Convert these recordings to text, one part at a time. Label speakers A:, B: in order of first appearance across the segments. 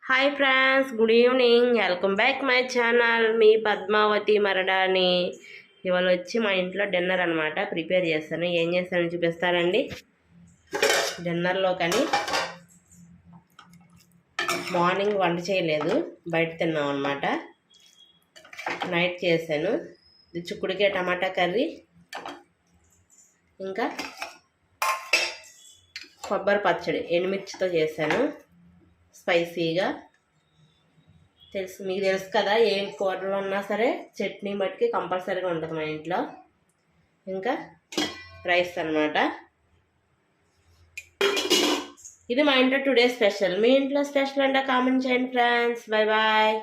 A: Hi friends, good evening. Welcome back my channel. మీ పద్మావతి మరడాని. ఇవాళ వచ్చి మా ఇంట్లో డిన్నర్ అనమాట ప్రిపేర్ చేస్తాను. ఏం చేస్తానని చూపిస్తానండి. డిన్నర్లో కానీ మార్నింగ్ వంట చేయలేదు, బయట తిన్నాం అనమాట. నైట్ చేశాను. ఇది చిక్కుడుకాయ టమాటా కర్రీ, ఇంకా కొబ్బరి పచ్చడి ఎండుమిర్చితో చేశాను. స్పైసీగా మీకు తెలుసు కదా, ఏం కూరలు ఉన్నా సరే చట్నీ బట్టి కంపల్సరీగా ఉంటుంది మా ఇంట్లో. ఇంకా రైస్ అనమాట. ఇది మా ఇంట్లో టుడే స్పెషల్. మీ ఇంట్లో స్పెషల్ అంటే కామెంట్ చేయండి friends. Bye bye.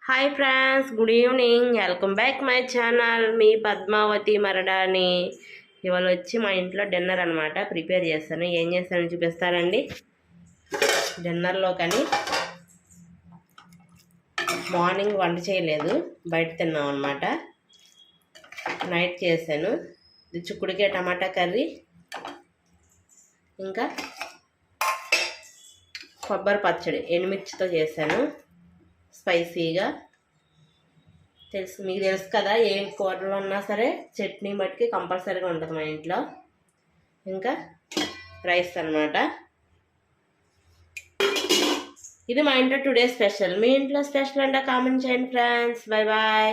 A: Hi friends, good evening. Welcome back my channel. మీ పద్మావతి మరడాని. ఇవాళ వచ్చి మా ఇంట్లో డిన్నర్ అనమాట ప్రిపేర్ చేస్తాను. ఏం చేస్తానని చూపిస్తానండి. డిన్నర్లో కానీ మార్నింగ్ వంట చేయలేదు, బయట తిన్నాం అనమాట. నైట్ చేశాను. ఇది చిక్కుడుకాయ టమాటా కర్రీ, ఇంకా కొబ్బరి పచ్చడి ఎండుమిర్చితో చేశాను. స్పైసీగా మీకు తెలుసు కదా, ఏం కూరలు ఉన్నా సరే చట్నీ బట్టి కంపల్సరీగా ఉంటుంది మా ఇంట్లో. ఇంకా రైస్ అనమాట. ఇది మా ఇంట్లో టుడే స్పెషల్. మీ ఇంట్లో స్పెషల్ అంటే కామెంట్ చేయండి ఫ్రెండ్స్. Bye bye.